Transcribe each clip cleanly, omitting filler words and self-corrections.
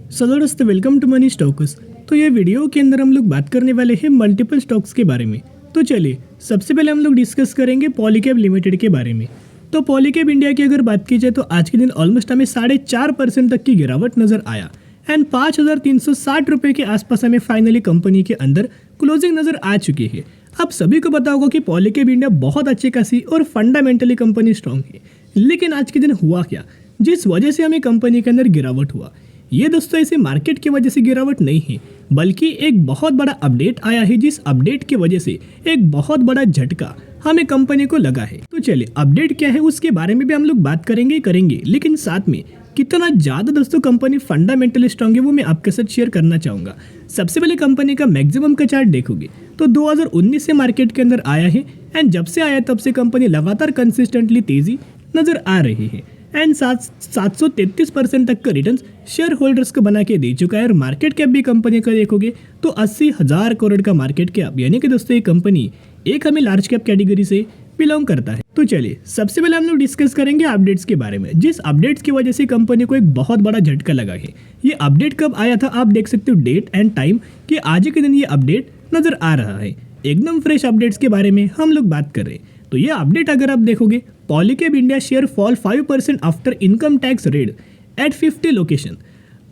सो दोस्तों welcome to money stocks. तो ये वीडियो के अंदर हम लोग बात करने वाले हैं मल्टीपल स्टॉक्स के बारे में। तो चलिए सबसे पहले हम लोग डिस्कस करेंगे पॉलीकैब लिमिटेड के बारे में। तो पॉलीकैब इंडिया की अगर बात की जाए तो आज के दिन ऑलमोस्ट हमें 4.5% तक की गिरावट नजर आया एंड 5,360 रुपये के आसपास हमें फाइनली कंपनी के अंदर क्लोजिंग नजर आ चुकी है। आप सभी को पता होगा कि पॉलीकैब इंडिया बहुत अच्छी खासी और फंडामेंटली कंपनी स्ट्रांग है, लेकिन आज के दिन हुआ क्या जिस वजह से हमें कंपनी के अंदर गिरावट हुआ। ये दोस्तों ऐसे मार्केट की वजह से गिरावट नहीं है, बल्कि एक बहुत बड़ा अपडेट आया है, जिस अपडेट की वजह से एक बहुत बड़ा झटका हमें कंपनी को लगा है। तो चलिए अपडेट क्या है उसके बारे में भी हम लोग बात करेंगे, लेकिन साथ में कितना ज़्यादा दोस्तों कंपनी फंडामेंटली स्ट्रांग है वो मैं आपके साथ शेयर करना चाहूँगा। सबसे पहले कंपनी का मैक्सिमम का चार्ट देखोगे तो 2019 से मार्केट के अंदर आया है एंड जब से आया तब से कंपनी लगातार कंसिस्टेंटली तेजी नजर आ रही है एंड 733% तक का रिटर्न शेयर होल्डर्स को बना के दे चुका है। और मार्केट कैप भी कंपनी का देखोगे तो 80,000 करोड़ का मार्केट कैप, यानी कि दोस्तों ये कंपनी एक हमें लार्ज कैप कैटेगरी से बिलोंग करता है। तो चलिए सबसे पहले हम लोग डिस्कस करेंगे अपडेट्स के बारे में, जिस अपडेट्स की वजह से कंपनी को एक बहुत बड़ा झटका लगा है। ये अपडेट कब आया था आप देख सकते हो डेट एंड टाइम कि आज के दिन ये अपडेट नजर आ रहा है। एकदम फ्रेश अपडेट्स के बारे में हम लोग बात कर रहे हैं। तो ये अपडेट अगर आप देखोगे, Polycab India share fall 5% after income tax raid at 50 location.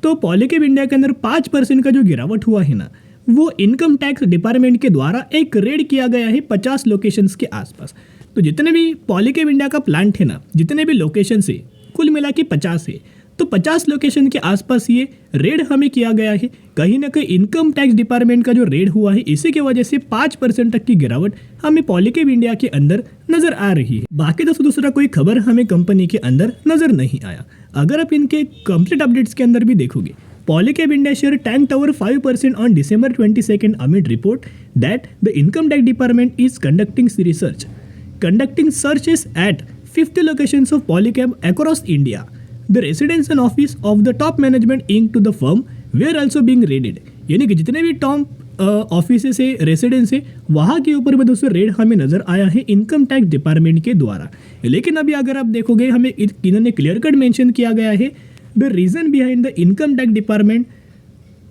तो पॉलीकैब इंडिया के अंदर 5% का जो गिरावट हुआ है ना, वो इनकम टैक्स डिपार्टमेंट के द्वारा एक रेड किया गया है 50 लोकेशंस के आसपास। तो जितने भी पॉलीकैब इंडिया का प्लांट है ना, जितने भी लोकेशन है कुल मिला के 50 है, तो 50 लोकेशन के आसपास ये रेड हमें किया गया है। कहीं ना कहीं इनकम टैक्स डिपार्टमेंट का जो रेड हुआ है, इसी की वजह से 5% तक की गिरावट हमें पॉलीकैब इंडिया के अंदर नजर आ रही है। बाकी दोस्तों दूसरा कोई खबर हमें कंपनी के अंदर नजर नहीं आया। अगर आप इनके कंप्लीट अपडेट्स के अंदर भी देखोगे, Polycab India share tanked over 5% on December 22 amid report that the income tax department is conducting searches at 50 locations of Polycab across India. The residence and office of the top management linked to the firm were also being raided. यानी कि जितने भी top office है, residence है, वहाँ के ऊपर भी दोस्तों रेड हमें नजर आया है इनकम टैक्स डिपार्टमेंट के द्वारा। लेकिन अभी अगर आप देखोगे हमें इन्होंने क्लियर कट मेंशन किया गया है, the reason behind the income tax department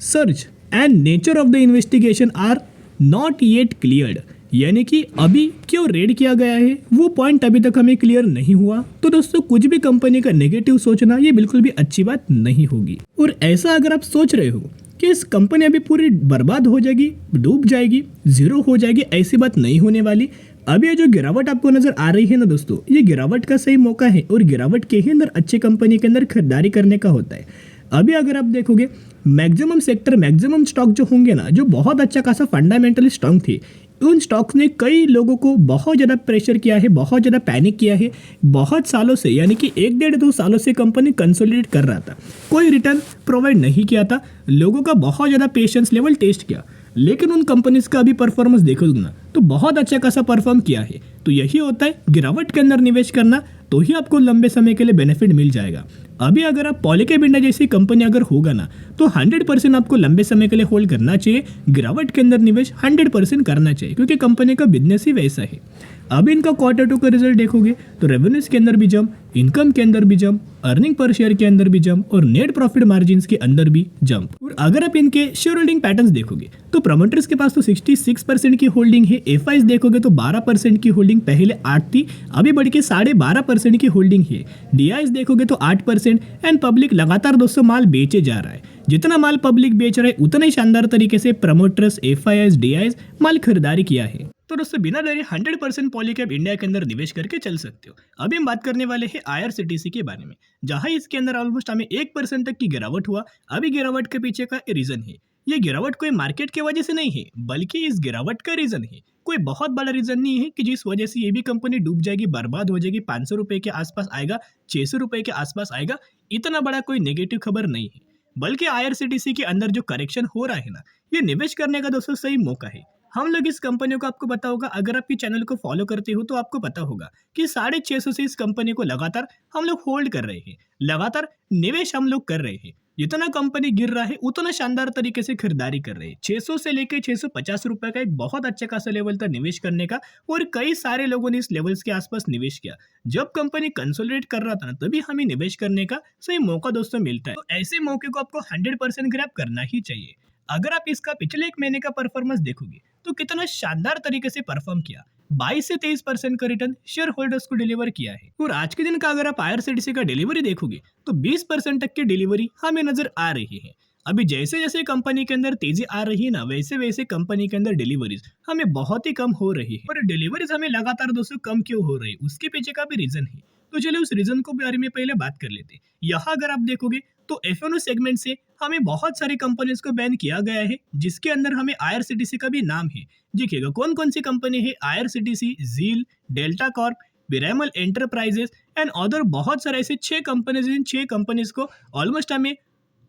search and nature of the investigation are not yet cleared. यानी कि अभी क्यों रेड किया गया है वो पॉइंट अभी तक हमें क्लियर नहीं हुआ। तो दोस्तों कुछ भी कंपनी का नेगेटिव सोचना ये बिल्कुल भी अच्छी बात नहीं होगी। और ऐसा अगर आप सोच रहे हो कि इस कंपनी अभी पूरी बर्बाद हो जाएगी, डूब जाएगी, जीरो हो जाएगी, ऐसी बात नहीं होने वाली। अभी ये जो गिरावट आपको नजर आ रही है ना दोस्तों, ये गिरावट का सही मौका है और गिरावट के ही अंदर अच्छी कंपनी के अंदर खरीदारी करने का होता है। अभी अगर आप देखोगे मैक्सिमम सेक्टर, मैक्सिमम स्टॉक जो होंगे ना, जो बहुत अच्छा खासा फंडामेंटली स्ट्रांग थे, उन स्टॉक्स ने कई लोगों को बहुत ज़्यादा प्रेशर किया है, बहुत ज़्यादा पैनिक किया है। बहुत सालों से, यानी कि 1-1.5-2 सालों से कंपनी कंसोलिडेट कर रहा था, कोई रिटर्न प्रोवाइड नहीं किया था, लोगों का बहुत ज़्यादा पेशेंस लेवल टेस्ट किया। लेकिन उन कंपनीज का अभी परफॉर्मेंस देखोगे ना तो बहुत अच्छा खासा परफॉर्म किया है। तो यही होता है गिरावट के अंदर निवेश करना, तो ही आपको लंबे समय के लिए बेनिफिट मिल जाएगा। अभी अगर आप पॉलीकैब इंडिया जैसी कंपनी अगर होगा ना, तो 100% आपको लंबे समय के लिए होल्ड करना चाहिए। गिरावट के अंदर निवेश 100% करना चाहिए, क्योंकि कंपनी का बिजनेस ही वैसा है। अभी इनका Q2 का रिजल्ट देखोगे तो रेवेन्यूज के अंदर भी जंप, इनकम के अंदर भी जंप, अर्निंग पर शेयर के अंदर भी जंप और नेट प्रॉफिट मार्जिन के अंदर भी जंप। और अगर आप इनके शेयर होल्डिंग पैटर्न्स देखोगे तो प्रमोटर्स के पास तो 66% की होल्डिंग है। एफआईज देखोगे तो 12% की होल्डिंग, पहले 8 थी, अभी बढ़ के 12.5% की होल्डिंग है। डीआईज देखोगे तो 8% एंड पब्लिक लगातार दोस्तों माल बेचे जा रहा है। जितना माल पब्लिक बेच रहा है उतना ही शानदार तरीके से प्रमोटर्स, एफआईआईज, डीआईज माल खरीदारी किया है। तो दोस्तों बिना डरे 100% पॉलीकैब इंडिया के अंदर निवेश करके चल सकते हो। अभी हम बात करने वाले हैं आईआरसीटीसी के बारे में, जहां इसके अंदर ऑलमोस्ट हमें 1% तक की गिरावट हुआ। अभी गिरावट के पीछे का रीजन है, ये गिरावट कोई मार्केट की वजह से नहीं है, बल्कि इस गिरावट का रीजन है कोई बहुत बड़ा रीजन नहीं है कि जिस वजह से ये भी कंपनी डूब जाएगी, बर्बाद हो जाएगी, 500 रुपए के आसपास आएगा, 600 रुपए के आसपास आएगा। इतना बड़ा कोई नेगेटिव खबर नहीं है, बल्कि आईआरसीटीसी के अंदर जो करेक्शन हो रहा है ना, ये निवेश करने का दोस्तों सही मौका है। हम लोग इस कंपनी को, आपको पता होगा, अगर आप ये चैनल को फॉलो करते हो तो आपको पता होगा कि 650 से इस कंपनी को लगातार हम लोग होल्ड कर रहे हैं, लगातार निवेश हम लोग कर रहे हैं। जितना कंपनी गिर रहा है उतना शानदार तरीके से खरीदारी कर रहे हैं। 600 से लेके 650 रुपए का एक बहुत अच्छा खासा लेवल था निवेश करने का, और कई सारे लोगों ने इस लेवल्स के आसपास निवेश किया। जब कंपनी कंसोलिडेट कर रहा था ना, तभी हमें निवेश करने का सही मौका दोस्तों मिलता है। तो ऐसे मौके को आपको 100% ग्रैब करना ही चाहिए। अगर आप इसका पिछले 1 महीने का परफॉर्मेंस देखोगे तो कितना शानदार तरीके से परफॉर्म किया। 22 से 23% का रिटर्न शेयर होल्डर्स को डिलीवर किया है। और आज के दिन का अगर आप आईआरसीटीसी का डिलीवरी देखोगे तो 20% तक की डिलीवरी हमें नजर आ रही है। अभी जैसे जैसे कंपनी के अंदर तेजी आ रही है ना, वैसे वैसे कंपनी के अंदर डिलीवरीज हमें बहुत ही कम हो रही है। और डिलीवरीज हमें लगातार दोस्तों कम क्यों हो रही है, उसके पीछे का भी रीजन है। तो चलिए उस रीजन को बारे में पहले बात कर लेते हैं। यहाँ अगर आप देखोगे तो एफ सेगमेंट से हमें बहुत सारी कंपनीज को बैन किया गया है, जिसके अंदर हमें आईआरसीटीसी का भी नाम है। देखिएगा कौन कौन सी कंपनी है, IRCTC, Zee, Delta Corp, Piramal Enterprises and other बहुत सारे ऐसे 6 कंपनीज। इन 6 कंपनीज को ऑलमोस्ट हमें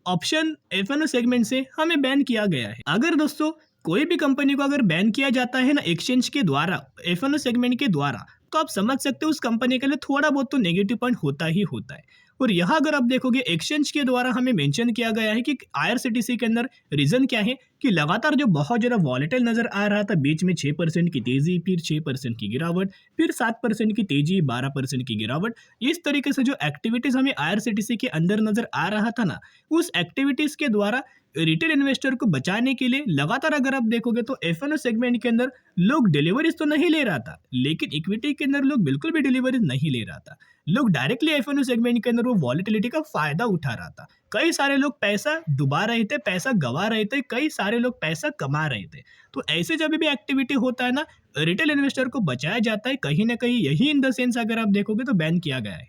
ऑप्शन एफ सेगमेंट से हमें बैन किया गया है। अगर दोस्तों कोई भी कंपनी को अगर बैन किया जाता है ना एक्सचेंज के द्वारा, एफ सेगमेंट के द्वारा, तो आप समझ सकते हो उस कंपनी के लिए थोड़ा बहुत तो नेगेटिव पॉइंट होता ही होता है। और यहाँ अगर आप देखोगे एक्सचेंज के द्वारा हमें मेंशन किया गया है कि आईआरसीटीसी के अंदर रीजन क्या है कि लगातार जो बहुत ज़्यादा वॉलेटाइल नजर आ रहा था, बीच में 6% की तेजी, फिर 6% की गिरावट, फिर 7% की तेजी, 12% की गिरावट। इस तरीके से जो एक्टिविटीज हमें आईआरसीटीसी के अंदर नजर आ रहा था ना, उस एक्टिविटीज के द्वारा रिटेल इन्वेस्टर को बचाने के लिए लगातार अगर आप देखोगे तो एफ सेगमेंट के अंदर लोग डिलीवरीज तो नहीं ले रहा था, लेकिन इक्विटी के अंदर लोग बिल्कुल भी डिलीवरीज नहीं ले रहा था। लोग डायरेक्टली एफ सेगमेंट के अंदर वो वॉलेटिलिटी का फायदा उठा रहा था। कई सारे लोग पैसा डुबा रहे थे, पैसा गंवा रहे थे, कई सारे लोग पैसा कमा रहे थे। तो ऐसे जब भी एक्टिविटी होता है ना, रिटेल इन्वेस्टर को बचाया जाता है कहीं ना कहीं। यही इन द सेंस अगर आप देखोगे तो बैन किया गया है।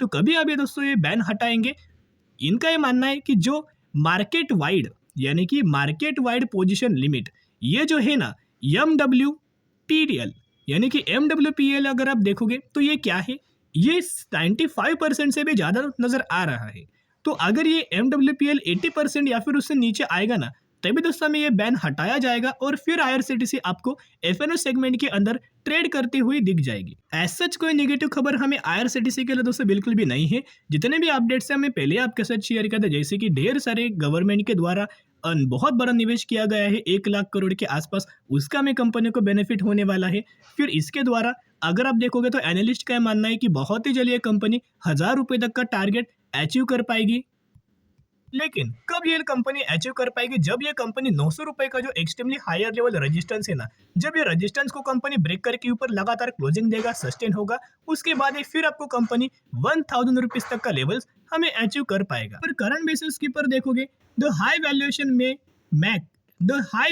तो कभी अभी दोस्तों ये बैन हटाएंगे। इनका ये मानना है कि जो मार्केट वाइड यानी कि मार्केट वाइड पोजीशन लिमिट, ये जो है ना MWPL यानी कि MWPL अगर आप देखोगे तो ये क्या है, ये 95% से भी ज़्यादा नज़र आ रहा है। तो अगर ये MWPL 80% या फिर उससे नीचे आएगा ना, तभी दोस्तों में ये बैन हटाया जाएगा और फिर आईआरसीटीसी आपको एफ सेगमेंट के अंदर ट्रेड करती हुई दिख जाएगी। एज सच कोई नेगेटिव खबर हमें आईआरसीटीसी के लिए दोस्तों बिल्कुल भी नहीं है। जितने भी अपडेट्स हैं हमें पहले आपके साथ शेयर किया था, जैसे कि ढेर सारे गवर्नमेंट के द्वारा बहुत बड़ा निवेश किया गया है 1 लाख करोड़ के आसपास, उसका हमें कंपनी को बेनिफिट होने वाला है। फिर इसके द्वारा अगर आप देखोगे तो एनालिस्ट का मानना है कि बहुत ही जल्द ये कंपनी 1000 रुपये तक का टारगेट अचीव कर पाएगी। लेकिन कब ये कंपनी अचीव कर पाएगी, जब ये कंपनी 900 रुपए का जो एक्सट्रीमली हायर लेवल रेजिस्टेंस है ना, जब ये रेजिस्टेंस को कंपनी ब्रेक करके ऊपर लगातार क्लोजिंग देगा, सस्टेन होगा, उसके बाद ही फिर आपको कंपनी 1000 रुपीज तक का लेवल्स हमें अचीव कर पाएगा। पर करंट बेसिस के ऊपर देखोगे द हाई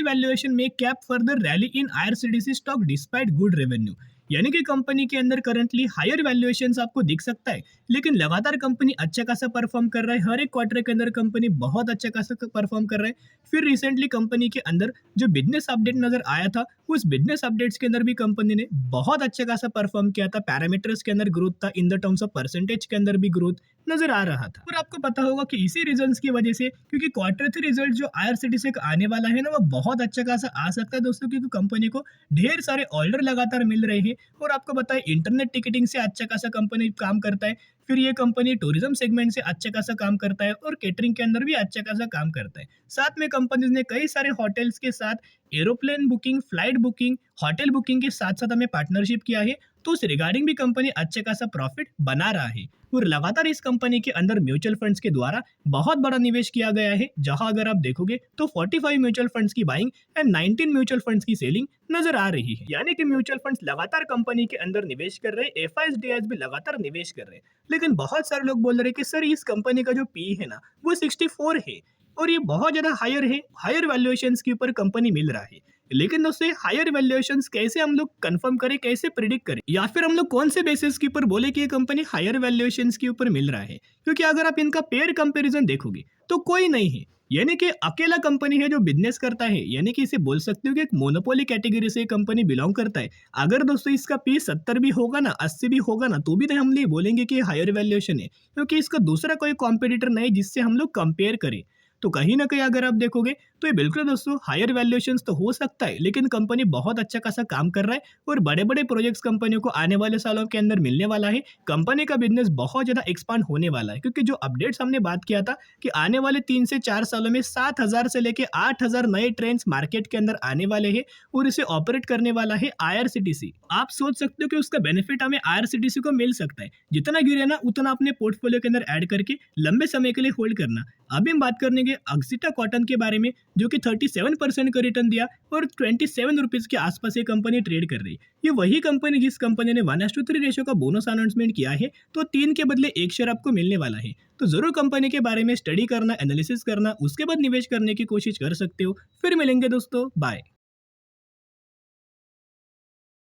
वैल्यूएशन में कैप फर्दर रैली इन IRCTC stock despite good revenue. यानी कि कंपनी के अंदर करंटली हायर वैल्यूएशंस आपको दिख सकता है, लेकिन लगातार कंपनी अच्छा खासा परफॉर्म कर रहा है। हर एक क्वार्टर के अंदर कंपनी बहुत अच्छा खासा परफॉर्म कर रहा है। फिर रिसेंटली कंपनी के अंदर जो बिजनेस अपडेट नजर आया था, उस बिजनेस अपडेट्स के अंदर भी कंपनी ने बहुत अच्छा खासा परफॉर्म किया था। पैरामीटर्स के अंदर ग्रोथ था, in the terms of percentage के अंदर भी ग्रोथ नजर आ रहा था। और आपको पता होगा कि इसी रीजंस की वजह से, क्योंकि Q3 रिजल्ट जो आईआरसीटीसी का आने वाला है ना, वो बहुत अच्छा खासा आ सकता है दोस्तों, क्योंकि कंपनी को ढेर सारे ऑर्डर लगातार मिल रहे हैं। और आपको बताए इंटरनेट टिकटिंग से अच्छा खासा कंपनी काम करता है, फिर ये कंपनी टूरिज्म सेगमेंट से अच्छा खासा काम करता है और केटरिंग के अंदर भी अच्छा खासा काम करता है। साथ में कंपनीज ने कई सारे होटल्स के साथ aeroplane booking, flight booking, hotel booking के साथ साथ हमें पार्टनरशिप किया है। तो उस रिगार्डिंग भी कंपनी अच्छे खासा प्रॉफिट बना रहा है। और लगातार इस कंपनी के अंदर म्यूचुअल फंड्स के द्वारा बहुत बड़ा निवेश किया गया है, जहां अगर आप देखोगे तो 45 म्यूचुअल फंड्स की बाइंग एंड 19 म्यूचुअल फंड्स की सेलिंग नजर आ रही है। यानी कि म्यूचुअल फंड्स लगातार कंपनी के अंदर निवेश कर रहे हैं, एफआईएस भी लगातार निवेश कर रहे हैं। लेकिन बहुत सारे लोग बोल रहे हैं कि सर इस कंपनी का जो पी है ना, वो 64 है और ये बहुत ज्यादा हायर है, हायर वैल्यूएशंस के ऊपर कंपनी मिल रहा है। लेकिन दोस्तों हायर वैल्यूएशंस कैसे हम लोग कंफर्म करें, कैसे प्रिडिक्ट करें, या फिर हम लोग कौन से बेसिस के ऊपर बोले कि ये कंपनी हायर वैल्यूएशंस के ऊपर मिल रहा है? क्योंकि अगर आप इनका पेयर कंपैरिजन देखोगे तो कोई नहीं है, यानी कि अकेला कंपनी है जो बिजनेस करता है। यानी कि इसे बोल सकते हो कि एक मोनोपोली कैटेगरी से कंपनी बिलोंग करता है। अगर दोस्तों इसका पी 70 भी होगा ना, 80 भी होगा ना, तो भी हम ये बोलेंगे कि हायर वैल्यूएशन है, क्योंकि इसका दूसरा कोई कॉम्पिटिटर नहीं जिससे हम लोग कंपेयर करें। तो कहीं ना कहीं अगर आप देखोगे तो ये बिल्कुल दोस्तों हायर वैल्यूएशंस तो हो सकता है, लेकिन कंपनी बहुत अच्छा खासा काम कर रहा है और बड़े बड़े प्रोजेक्ट्स कंपनियों को आने वाले सालों के अंदर मिलने वाला है। कंपनी का बिजनेस बहुत ज़्यादा एक्सपांड होने वाला है, क्योंकि जो अपडेट्स हमने बात किया था कि आने वाले 3 से 4 सालों में 7,000 से लेके 8,000 नए ट्रेन्स मार्केट के अंदर आने वाले हैं और इसे ऑपरेट करने वाला है आईआरसीटीसी। आप सोच सकते हो कि उसका बेनिफिट हमें आईआरसीटीसी को मिल सकता है। जितना गिरे ना उतना अपने पोर्टफोलियो के अंदर ऐड करके लंबे समय के लिए होल्ड करना। अभी हम बात करेंगे अक्सिटा कॉटन के बारे में, जो कि 37% का रिटर्न दिया और 27 रुपीज के आसपास ये कंपनी ट्रेड कर रही है। ये वही कंपनी जिस कंपनी ने 1:3 रेशियो का बोनस अनाउंसमेंट किया है, तो 3 के बदले 1 शेयर आपको मिलने वाला है। तो जरूर कंपनी के बारे में स्टडी करना, एनालिसिस करना, उसके बाद निवेश करने की कोशिश कर सकते हो। फिर मिलेंगे दोस्तों, बाय।